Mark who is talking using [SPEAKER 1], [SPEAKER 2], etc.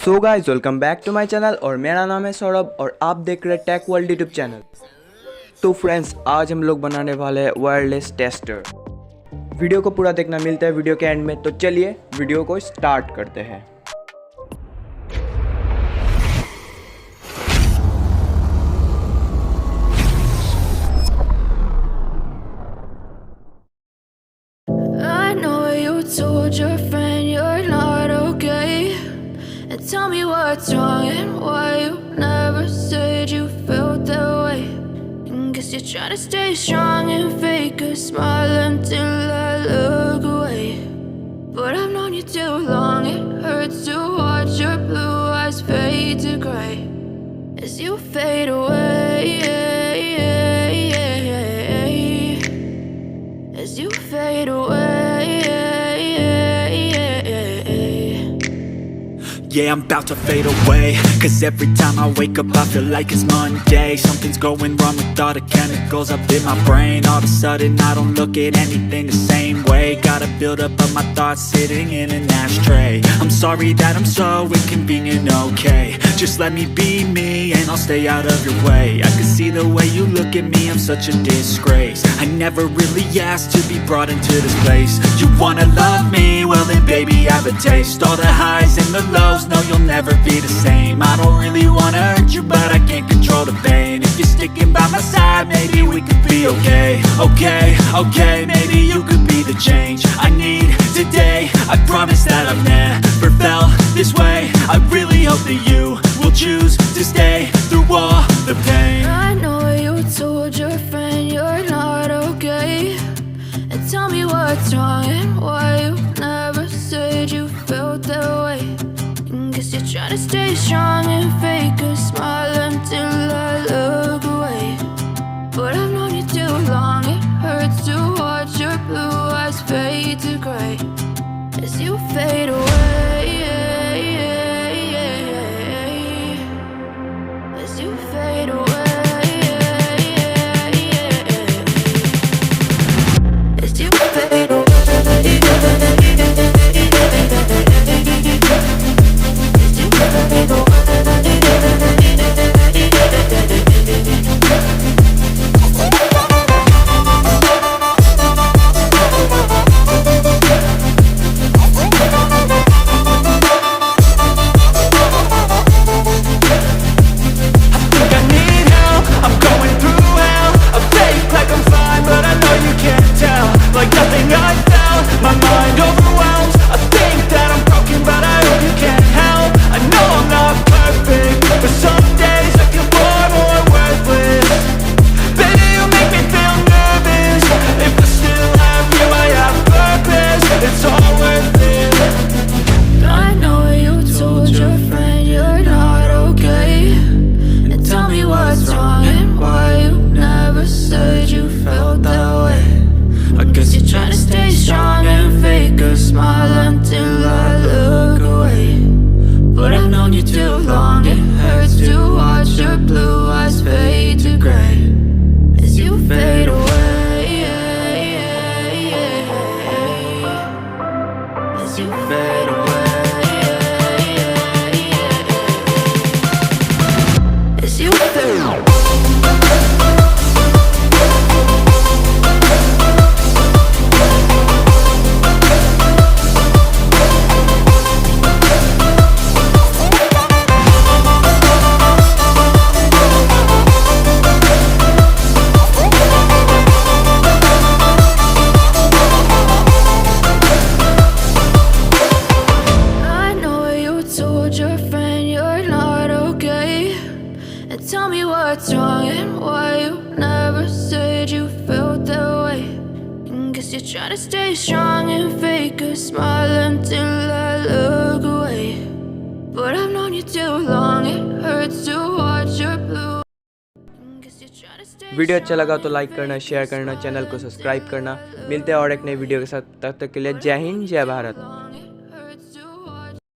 [SPEAKER 1] So guys welcome back to my channel और मेरा नाम है सौरभ और आप देख रहे हैं टेक वर्ल्ड यूट्यूब चैनल। तो फ्रेंड्स आज हम लोग बनाने वाले हैं वायरलेस टेस्टर। वीडियो को पूरा देखना, मिलता है वीडियो के एंड में। तो चलिए वीडियो को स्टार्ट करते हैं।
[SPEAKER 2] I know you told your friend you're not okay, and tell me what's wrong and why you never said you felt that way. And guess you're trying to stay strong and fake a smile until I look away. But I've known you too long, it hurts to watch your blue eyes fade to gray as you fade away. As you fade away.
[SPEAKER 3] Yeah, I'm about to fade away. Cause every time I wake up I feel like it's Monday. Something's going wrong with all the chemicals up in my brain. All of a sudden I don't look at anything the same way. Got a build up of my thoughts sitting in an ashtray. I'm sorry that I'm so inconvenient, okay. Just let me be me and I'll stay out of your way. I can see the way you look at me, I'm such a disgrace. I never really asked to be brought into this place. You wanna love me? Well then baby have a taste. All the highs and the lows, no you'll never be the same. I don't really wanna hurt you but I can't control the pain. If you're sticking by my side maybe we could be okay. Okay, maybe you could be the change I need today. I promise that I've never felt this way. I really hope that you will choose to stay through all the pain.
[SPEAKER 2] I know you told your friend you're not okay, and tell me what's wrong and why you never said you felt that way. And guess you're trying to stay strong and fake a smile until I look away. But I've known you too long, it hurts to watch your blue eyes fade to gray as you fade away. As you fade away. As you fade away. Tell me what's wrong and why you never said you felt that way. And guess you're trying to stay strong and fake a smile until I look away. But I've known you too long, it hurts to watch your blue.
[SPEAKER 1] Video अच्छा लगा तो like करना, share करना, channel को subscribe करना। मिलते हैं और एक नई वीडियो के साथ, तब तक के लिए जय हिंद जय भारत।